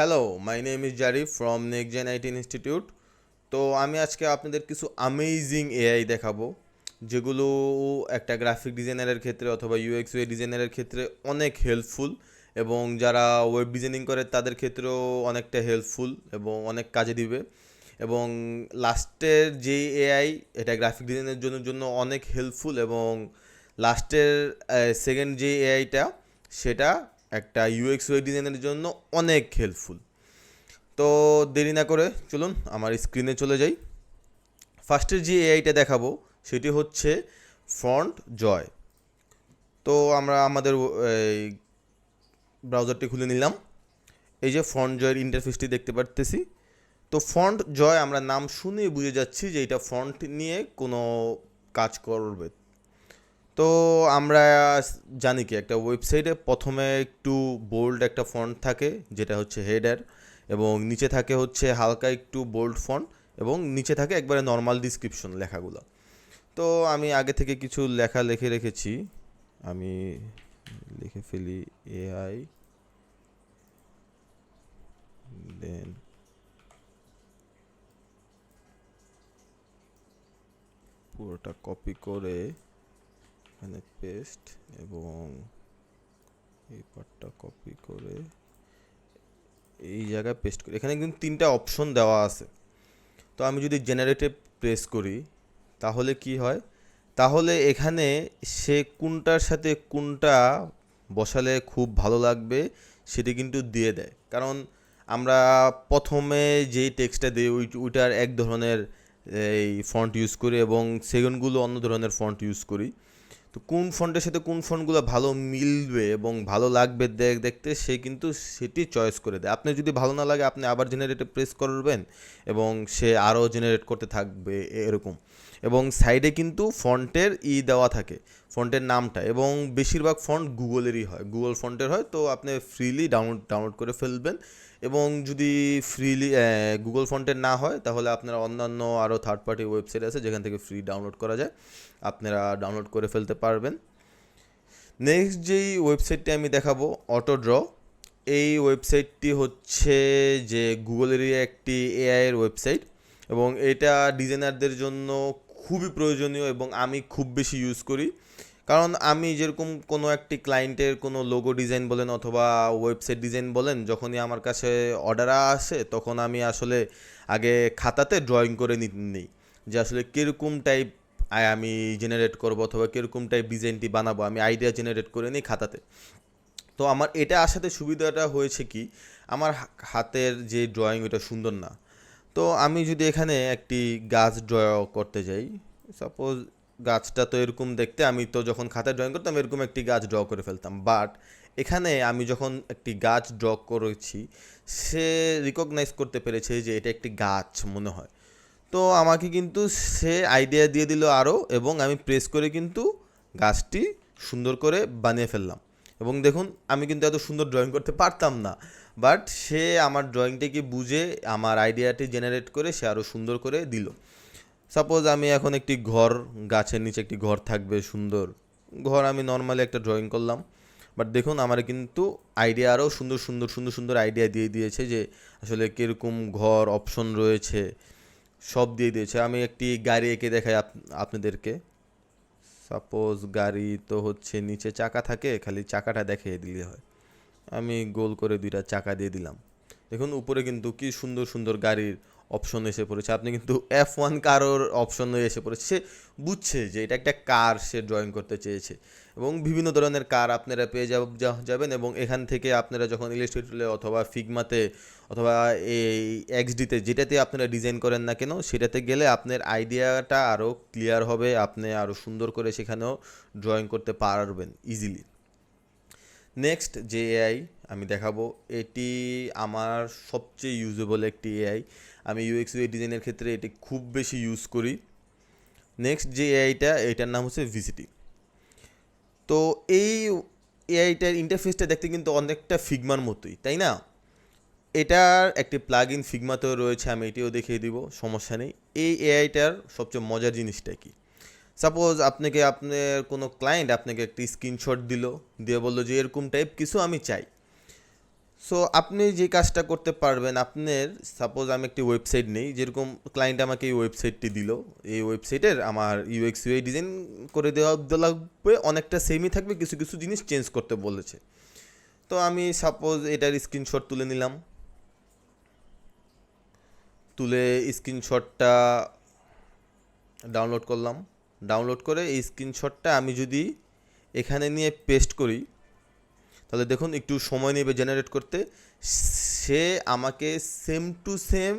Hello, my name is Zarif from Next Gen IT Institute. তো আমি আজকে আপনাদের কিছু অ্যামেজিং এআই দেখাবো, যেগুলো একটা গ্রাফিক ডিজাইনারের ক্ষেত্রে অথবা ইউএক্স ওয়ে ডিজাইনারের ক্ষেত্রে অনেক হেল্পফুল, এবং যারা ওয়েব ডিজাইনিং করে তাদের ক্ষেত্রেও অনেকটা হেল্পফুল এবং অনেক কাজে দিবে। এবং লাস্টের যে এআই, এটা গ্রাফিক ডিজাইনের জন্য অনেক হেল্পফুল, এবং লাস্টের সেকেন্ড যে এআইটা, সেটা একটা ইউএক্স ওয়েব ডিজাইনের জন্য অনেক হেল্পফুল। তো দেরি না করে চলুন আমার স্ক্রিনে চলে যাই। ফার্স্টের যে এআইটা দেখাবো সেটি হচ্ছে ফন্ট জয়। তো আমরা আমাদের এই ব্রাউজারটি খুলে নিলাম। এই যে ফন্ট জয়ের ইন্টারফেসটি দেখতে পারতেছি। তো ফন্ট জয় আমরা নাম শুনেই বুঝে যাচ্ছি যে এটা ফন্ট নিয়ে কোনো কাজ করবে। তো আমরা জানি কি একটা ওয়েবসাইটে প্রথমে একটু বোল্ড একটা ফন্ট থাকে, যেটা হচ্ছে হেডার, এবং নিচে থাকে হচ্ছে হালকা একটু বোল্ড ফন্ট, এবং নিচে থাকে একবারে নর্মাল ডিসক্রিপশন লেখাগুলো। তো আমি আগে থেকে কিছু লেখা লিখে রেখেছি, আমি লিখে ফেলি এআই, দেন পুরোটা কপি করে এখানে পেস্ট, এবং এই পার্টটা কপি করে এই জায়গায় পেস্ট করি। এখানে কিন্তু তিনটা অপশন দেওয়া আছে। তো আমি যদি জেনারেটে প্রেস করি তাহলে কি হয়, তাহলে এখানে সে কোনটার সাথে কোনটা বসালে খুব ভালো লাগবে সেটি কিন্তু দিয়ে দেয়। কারণ আমরা প্রথমে যেই টেক্সটটা দিই ওইটার এক ধরনের এই ফন্ট ইউজ করি, এবং সেকেন্ডগুলো অন্য ধরনের ফন্ট ইউজ করি। তো কোন ফন্টের সাথে কোন ফন্টগুলো ভালো মিলবে এবং ভালো লাগবে দেখতে সে কিন্তু সেটি চয়েস করে দেয়। আপনি যদি ভালো না লাগে আপনি আবার জেনারেটে প্রেস করবেন, এবং সে আরও জেনারেট করতে থাকবে এরকম। এবং সাইডে কিন্তু ফন্টের দেওয়া থাকে, ফন্টের নামটা, এবং বেশিরভাগ ফন্ট গুগলেরই হয়, গুগল ফন্টের হয়। তো আপনি ফ্রিলি ডাউনলোড করে ফেলবেন। এবং যদি ফ্রিলি গুগল ফন্টের না হয় তাহলে আপনারা অন্যান্য আরও থার্ড পার্টি ওয়েবসাইট আছে যেখান থেকে ফ্রি ডাউনলোড করা যায়, আপনারা ডাউনলোড করে ফেলতে পারবেন। নেক্সট যেই ওয়েবসাইটটি আমি দেখাবো, অটোড্র। এই ওয়েবসাইটটি হচ্ছে যে গুগলেরই একটি এআইয়ের ওয়েবসাইট, এবং এটা ডিজাইনারদের জন্য খুবই প্রয়োজনীয়, এবং আমি খুব বেশি ইউজ করি। কারণ আমি যেরকম কোনো একটি ক্লায়েন্টের কোনো লোগো ডিজাইন বলেন অথবা ওয়েবসাইট ডিজাইন বলেন, যখনই আমার কাছে অর্ডার আসে তখন আমি আসলে আগে খাতাতে ড্রয়িং করে নিই যে আসলে কীরকম টাইপ আমি জেনারেট করবো অথবা কীরকম টাইপ ডিজাইনটি বানাবো, আমি আইডিয়া জেনারেট করে নিই খাতাতে। তো আমার এটা আসাতে সুবিধাটা হয়েছে কি, আমার হাতের যে ড্রয়িং ওটা সুন্দর না। তো আমি যদি এখানে একটি গাছ ড্র করতে যাই, সাপোজ গাছটা তো এরকম দেখতে, আমি তো যখন খাতায় ড্রয়িং করতাম এরকম একটি গাছ ড্র করে ফেলতাম, বাট এখানে আমি যখন একটি গাছ ড্র করেছি সে রিকগনাইজ করতে পেরেছে যে এটা একটি গাছ মনে হয়। তো আমাকে কিন্তু সে আইডিয়া দিয়ে দিল আরও, এবং আমি প্রেস করে কিন্তু গাছটি সুন্দর করে বানিয়ে ফেললাম। এবং দেখুন আমি কিন্তু এত সুন্দর ড্রয়িং করতে পারতাম না, বাট সে আমার ড্রয়িংটাকে বুঝে আমার আইডিয়াটি জেনারেট করে সে আরও সুন্দর করে দিল। সাপোজ আমি এখন একটি ঘর, গাছের নিচে একটি ঘর থাকবে, সুন্দর ঘর আমি নর্মালি একটা ড্রয়িং করলাম, বাট দেখুন আমার কিন্তু আইডিয়া আরও সুন্দর সুন্দর সুন্দর সুন্দর আইডিয়া দিয়ে দিয়েছে যে আসলে কীরকম ঘর অপশন রয়েছে, সব দিয়ে দিয়েছে। আমি একটি গাড়ি এঁকে দেখাই আপনাদেরকে। সাপোজ গাড়ি তো হচ্ছে নিচে চাকা থাকে, খালি চাকাটা দেখিয়ে দিলে হয়। আমি গোল করে দুইটা চাকা দিয়ে দিলাম। দেখুন উপরে কিন্তু কি সুন্দর সুন্দর গাড়ির অপশন এসে পড়েছে। আপনি কিন্তু F1 কারোর অপশন এসে পড়েছে, সে বুঝছে যে এটা একটা কার সে ড্রয়িং করতে চেয়েছে। এবং বিভিন্ন ধরনের কার আপনারা পেয়ে যাবেন, এবং এখান থেকে আপনারা যখন ইলাস্ট্রেটরে অথবা ফিগমাতে অথবা এই XDতে যেটাতে আপনারা ডিজাইন করেন না কেন সেটাতে গেলে আপনার আইডিয়াটা আরও ক্লিয়ার হবে, আপনি আরও সুন্দর করে সেখানেও ড্রয়িং করতে পারবেন ইজিলি। নেক্সট যে এআই আমি দেখাবো, এটি আমার সবচেয়ে ইউজেবল একটি এআই। আমি ইউএক্স ইউআই ডিজাইনের ক্ষেত্রে এটি খুব বেশি ইউজ করি। নেক্সট যে এআইটা, এটার নাম হচ্ছে ভিসিটি। তো এই এআইটার ইন্টারফেসটা দেখতে কিন্তু অনেকটা ফিগমার মতোই, তাই না? এটার একটি প্লাগ ইন ফিগমাতেও রয়েছে, আমি এটিও দেখিয়ে দিব, সমস্যা নেই। এই এআইটার সবচেয়ে মজার জিনিসটা কি, সাপোজ আপনার কোনো ক্লায়েন্ট আপনাকে একটি স্ক্রিনশট দিয়ে বললো যে এরকম টাইপ কিছু আমি চাই। সো আপনি যে কাজটা করতে পারবেন, আপনার সাপোজ আমি একটি ওয়েবসাইট নেই, যেরকম ক্লায়েন্ট আমাকে এই ওয়েবসাইটটি দিল, এই ওয়েবসাইটের আমার ইউএক্স ইউআই ডিজাইন করে দেওয়া লাগবে, অনেকটা সেমই থাকবে, কিছু কিছু জিনিস চেঞ্জ করতে বলেছে। তো আমি সাপোজ এটার স্ক্রিনশট তুলে নিলাম, তুলে স্ক্রিনশটটা ডাউনলোড করলাম। ডাউনলোড করে এই স্ক্রিনশটটা আমি যদি এখানে নিয়ে পেস্ট করি, তাহলে দেখুন একটু সময় নেবে জেনারেট করতে। সে আমাকে সেম টু সেম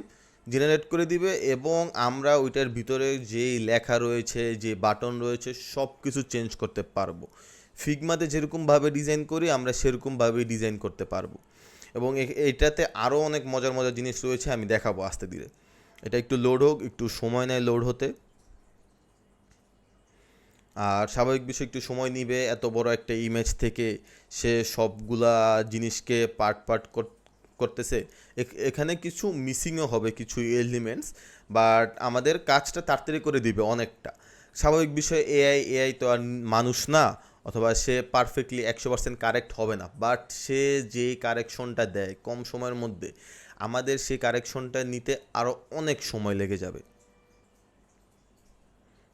জেনারেট করে দিবে, এবং আমরা ওইটার ভিতরে যেই লেখা রয়েছে, যে বাটন রয়েছে, সব কিছু চেঞ্জ করতে পারবো। ফিগমাতে যেরকমভাবে ডিজাইন করি আমরা সেরকমভাবেই ডিজাইন করতে পারবো। এবং এটাতে আরও অনেক মজার মজার জিনিস রয়েছে, আমি দেখাবো আস্তে ধীরে। এটা একটু লোড হোক, একটু সময় নেয় লোড হতে, আর স্বাভাবিক বিষয় একটু সময় নিবে। এত বড় একটা ইমেজ থেকে সে সবগুলা জিনিসকে পার্ট পার্ট করতেছে, এখানে কিছু মিসিংও হবে, কিছু এলিমেন্টস, বাট আমাদের কাজটা তাড়াতাড়ি করে দিবে অনেকটা। স্বাভাবিক বিষয়, এআই তো আর মানুষ না, অথবা সে পারফেক্টলি 100% কারেক্ট হবে না, বাট সে যে কারেকশনটা দেয় কম সময়ের মধ্যে, আমাদের সেই কারেকশনটা নিতে আরও অনেক সময় লেগে যাবে।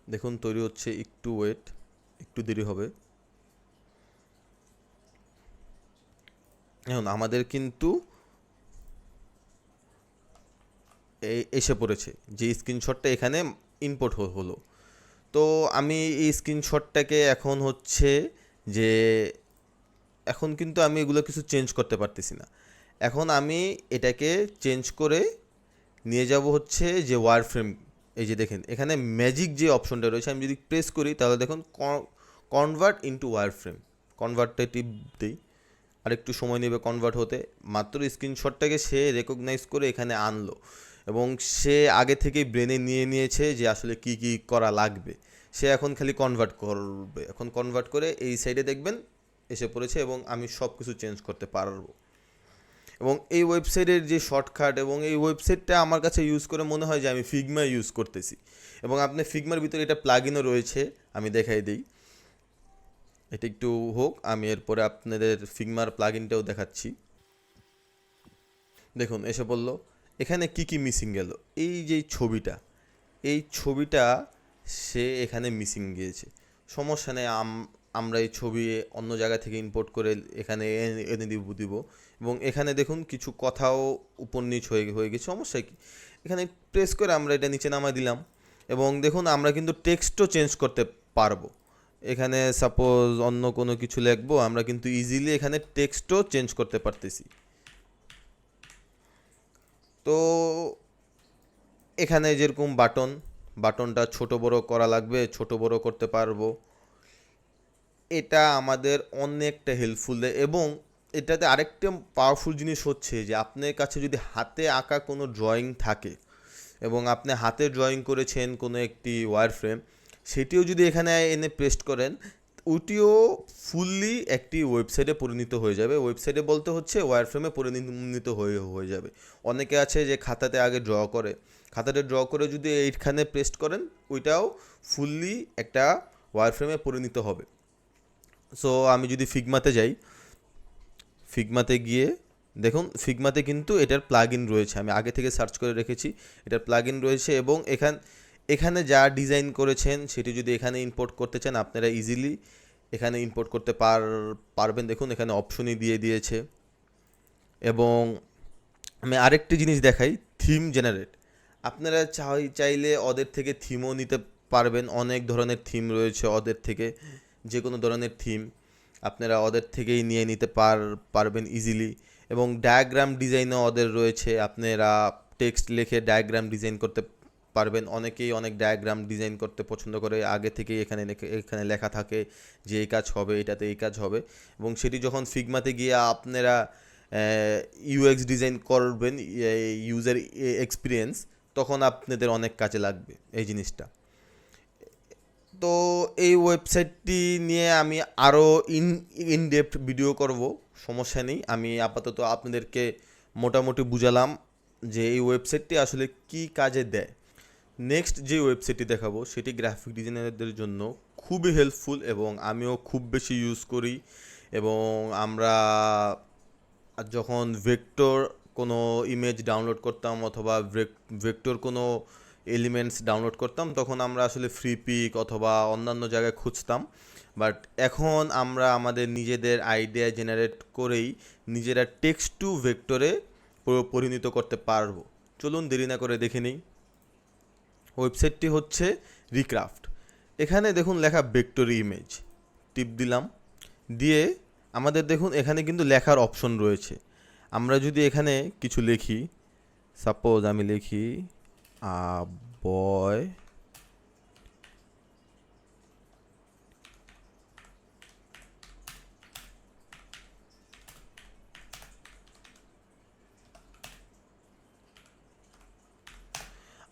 দেখুন তৈরি হচ্ছে, একটু ওয়েট, একটু দেরি হবে। এখন আমাদের কিন্তু এসে পড়েছে, যে স্ক্রিনশটটা এখানে ইনপুট হলো। তো আমি এই স্ক্রিনশটটাকে এখন হচ্ছে যে, এখন কিন্তু আমি এগুলো কিছু চেঞ্জ করতে পারতেছি না। এখন আমি এটাকে চেঞ্জ করে নিয়ে যাব হচ্ছে যে ওয়ার ফ্রেম। এই যে দেখেন এখানে ম্যাজিক যে অপশনটা রয়েছে, আমি যদি প্রেস করি তাহলে দেখুন কনভার্ট ইনটু ওয়ার ফ্রেম, কনভার্টটা টিপ দিই, আর একটু সময় নেবে কনভার্ট হতে। মাত্র স্ক্রিনশটটাকে সে রেকগনাইজ করে এখানে আনলো, এবং সে আগে থেকেই ব্রেনে নিয়ে নিয়েছে যে আসলে কি কি করা লাগবে। সে এখন খালি কনভার্ট করবে, এখন কনভার্ট করে এই সাইডে দেখবেন এসে পড়েছে, এবং আমি সব কিছু চেঞ্জ করতে পারবো। এবং এই ওয়েবসাইটের যে শর্টকাট, এবং এই ওয়েবসাইটটা আমার কাছে ইউজ করে মনে হয় যে আমি ফিগমা ইউজ করতেছি। এবং আপনি ফিগমার ভিতরে এটা প্লাগইনও রয়েছে, আমি দেখাই দিই। এটা একটু হোক, আমি এরপরে আপনাদের ফিগমার প্লাগইনটাও দেখাচ্ছি। দেখুন এসে বলল এখানে কি কি মিসিং গেল। এই যে ছবিটা, এই ছবিটা সে এখানে মিসিং গিয়েছে, সমস্যা নেই, আমরা এই ছবি অন্য জায়গা থেকে ইম্পোর্ট করে এখানে এনে দিব। এবং এখানে দেখুন কিছু কথাও উপর নিচ হয়ে গেছে, সমস্যা কি, এখানে প্রেস করে আমরা এটা নিচে নামাই দিলাম। এবং দেখুন আমরা কিন্তু টেক্সটও চেঞ্জ করতে পারবো। এখানে সাপোজ অন্য কোনো কিছু লিখবো, আমরা কিন্তু ইজিলি এখানে টেক্সটও চেঞ্জ করতে পারতেছি। তো এখানে যেরকম বাটনটা ছোট বড় করা লাগবে, ছোট বড় করতে পারবো। এটা আমাদের অনেকটা হেল্পফুল। এবং এটাতে আরেকটা পাওয়ারফুল জিনিস হচ্ছে যে আপনার কাছে যদি হাতে আঁকা কোনো ড্রয়িং থাকে, এবং আপনি হাতে ড্রয়িং করেছেন কোনো একটি ওয়্যার ফ্রেম, সেটিও যদি এখানে এনে পেস্ট করেন, ওটিও ফুললি একটি ওয়েবসাইটে পরিণত হয়ে যাবে। ওয়েবসাইটে বলতে হচ্ছে ওয়্যার ফ্রেমে পরিণত হয়ে যাবে। অনেকে আছে যে খাতাতে আগে ড্র করে, খাতাতে ড্র করে যদি এইখানে পেস্ট করেন, ওইটাও ফুললি একটা ওয়্যার ফ্রেমে পরিণত হবে। সো আমি যদি ফিগমাতে যাই, ফিগমাতে গিয়ে দেখুন ফিগমাতে কিন্তু এটার প্লাগইন রয়েছে, আমি আগে থেকে সার্চ করে রেখেছি, এটার প্লাগইন রয়েছে। এবং এখানে যা ডিজাইন করেছেন সেটি যদি এখানে ইম্পোর্ট করতে চান, আপনারা ইজিলি এখানে ইম্পোর্ট করতে পারবেন। দেখুন এখানে অপশনই দিয়ে দিয়েছে। এবং আমি আরেকটি জিনিস দেখাই, থিম জেনারেট। আপনারা চাইলে ওদের থেকে থিমও নিতে পারবেন, অনেক ধরনের থিম রয়েছে ওদের থেকে, যে কোনো ধরনের থিম আপনারা ওদের থেকেই নিয়ে নিতে পারবেন ইজিলি। এবং ডায়াগ্রাম ডিজাইনও ওদের রয়েছে, আপনারা টেক্সট লিখে ডায়াগ্রাম ডিজাইন করতে পারবেন। অনেকেই অনেক ডায়াগ্রাম ডিজাইন করতে পছন্দ করে, আগে থেকেই এখানে লেখা থাকে যে এই কাজ হবে, এটাতে এই কাজ হবে। এবং সেটি যখন ফিগমাতে গিয়ে আপনারা ইউএক্স ডিজাইন করবেন, ইউজার এক্সপিরিয়েন্স, তখন আপনাদের অনেক কাজে লাগবে এই জিনিসটা। তো এই ওয়েবসাইটটি নিয়ে আমি আরও ইনডেপথ ভিডিও করব, সমস্যা নেই। আমি আপাতত আপনাদেরকে মোটামুটি বুঝালাম যে এই ওয়েবসাইটটি আসলে কি কাজে দেয়। নেক্সট যে ওয়েবসাইটটি দেখাবো সেটি গ্রাফিক ডিজাইনারদের জন্য খুবই হেল্পফুল, এবং আমিও খুব বেশি ইউজ করি। এবং আমরা আর যখন ভেক্টর কোনো ইমেজ ডাউনলোড করতাম অথবা ভেক্টর কোনো এলিমেন্টস ডাউনলোড করতাম, তখন আমরা আসলে ফ্রি পিক অথবা অন্যান্য জায়গায় খুঁজতাম। বাট এখন আমরা আমাদের নিজেদের আইডিয়া জেনারেট করেই নিজেরা টেক্সট টু ভেক্টরে পরিণত করতে পারবো। চলুন দেরি না করে দেখে নিই। ওয়েবসাইটটি হচ্ছে রিক্রাফট। এখানে দেখুন লেখা ভেক্টর ইমেজ, টিপ দিলাম, দিয়ে আমাদের দেখুন এখানে কিন্তু লেখার অপশন রয়েছে। আমরা যদি এখানে কিছু লিখি, সাপোজ আমি লিখি বয়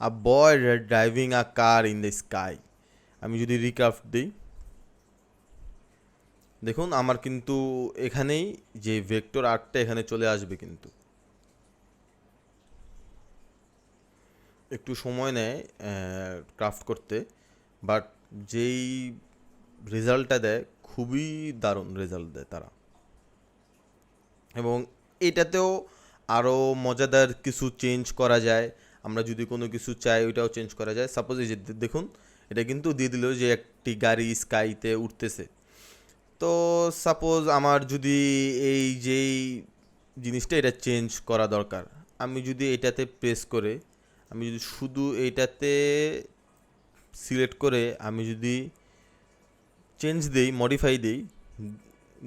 a boy driving a car in the sky, আমি যদি রিক্রাফট দিই, দেখুন আমার কিন্তু এখানেই যে ভেক্টর আর্টটা এখানে চলে আসবে। কিন্তু একটু সময় নেয় ক্রাফট করতে, বাট যেই রেজাল্টটা দেয় খুবই দারুণ রেজাল্ট দেয় তারা। এবং এটাতেও আরও মজাদার কিছু চেঞ্জ করা যায়। আমরা যদি কোনো কিছু চাই ওইটাও চেঞ্জ করা যায়। সাপোজ এই যে দেখুন এটা কিন্তু দিয়ে দিল যে একটি গাড়ি স্কাইতে উঠতেছে। তো সাপোজ আমার যদি এই যেই জিনিসটা এটা চেঞ্জ করা দরকার, আমি যদি এটাতে প্রেস করে, আমি যদি শুধু এইটাতে সিলেক্ট করে আমি যদি চেঞ্জ দেই, মডিফাই দেই,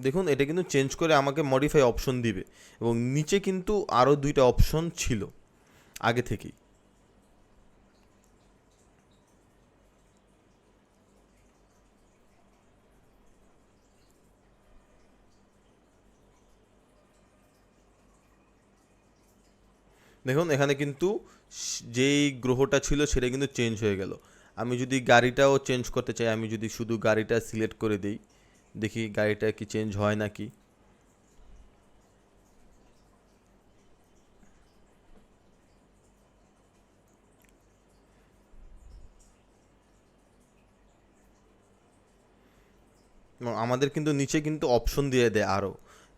দেখুন এটা কিন্তু চেঞ্জ করে আমাকে মডিফাই অপশন দিবে। এবং নিচে কিন্তু আরও 2টা অপশন ছিল আগে থেকেই। দেখুন এখানে কিন্তু যেই গ্রহটা ছিল সেটা কিন্তু চেঞ্জ হয়ে গেল। আমি যদি গাড়িটাও চেঞ্জ করতে চাই, আমি যদি শুধু গাড়িটা সিলেক্ট করে দিই, দেখি গাড়িটা কি চেঞ্জ হয় নাকি। এবং আমাদের কিন্তু নিচে কিন্তু অপশন দিয়ে দেয় আরও,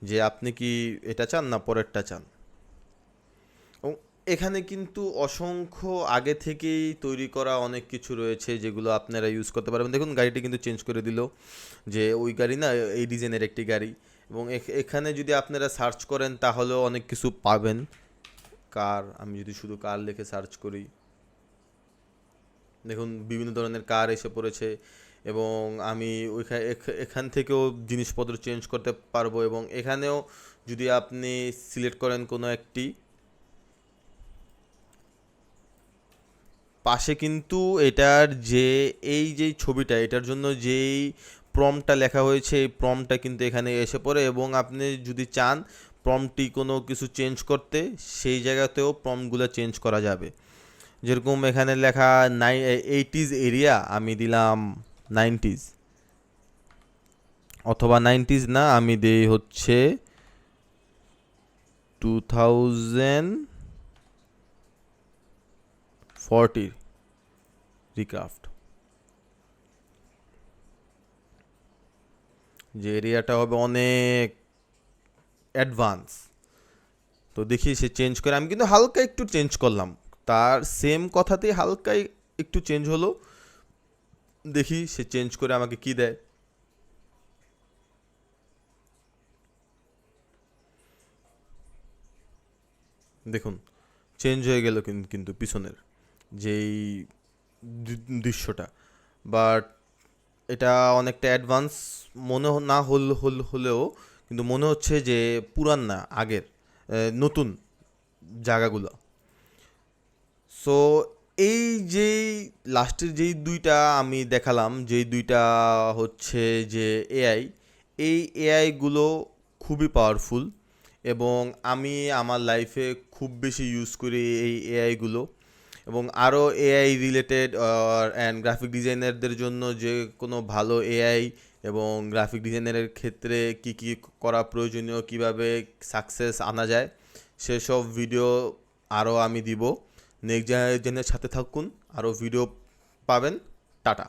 যে আপনি কি এটা চান না পরেরটা চান। এবং এখানে কিন্তু অসংখ্য আগে থেকেই তৈরি করা অনেক কিছু রয়েছে যেগুলো আপনারা ইউজ করতে পারবেন। দেখুন গাড়িটি কিন্তু চেঞ্জ করে দিল, যে ওই গাড়ি না, এই ডিজাইনের একটি গাড়ি। এবং এখানে যদি আপনারা সার্চ করেন তাহলেও অনেক কিছু পাবেন। কার, আমি যদি শুধু কার লিখে সার্চ করি, দেখুন বিভিন্ন ধরনের কার এসে পড়েছে। এবং আমি এখান থেকেও জিনিসপত্র চেঞ্জ করতে পারবো। এবং এখানেও যদি আপনি সিলেক্ট করেন কোনো একটি, পাশে কিন্তু এটার যে এই যে ছবিটা, এটার জন্য যেই প্রম্পটটা লেখা হয়েছে এই প্রম্পটটা কিন্তু এখানে এসে পড়ে। এবং আপনি যদি চান প্রম্পটটি কোনো কিছু চেঞ্জ করতে, সেই জায়গাতেও প্রম্পটগুলো চেঞ্জ করা যাবে। যেরকম এখানে লেখা 80s এরিয়া, আমি দিলাম 90s, অথবা 90s না, আমি দিই হচ্ছে 2040 রিক্রাফট, যে এরিয়াটা হবে অনেক অ্যাডভান্স। তো দেখি সে চেঞ্জ করে, আমি কিন্তু হালকা একটু চেঞ্জ করলাম, তার সেম কথাতেই হালকাই একটু চেঞ্জ হলো। দেখি সে চেঞ্জ করে আমাকে কি দেয়। দেখুন চেঞ্জ হয়ে গেল কিন্তু পিছনের যেই দৃশ্যটা। বাট এটা অনেকটা অ্যাডভান্স মনে না হলেও কিন্তু মনে হচ্ছে যে পুরান না, আগের নতুন জায়গাগুলো। সো এই যেই লাস্টের যেই 2টা আমি দেখালাম, যেই 2টা হচ্ছে যে এআই, এই এআইগুলো খুবই পাওয়ারফুল। এবং আমি আমার লাইফে খুব বেশি ইউজ করি এই এআইগুলো। এবং আরও এআই রিলেটেড অ্যান্ড গ্রাফিক ডিজাইনারদের জন্য যে কোনো ভালো এআই এবং গ্রাফিক ডিজাইনারের ক্ষেত্রে কি কি করা প্রয়োজনীয়, কিভাবে সাকসেস আনা যায়, সেসব ভিডিও আরও আমি দিব। নেক্সট জেনারেশনের সাথে থাকুন, আরও ভিডিও পাবেন। টাটা।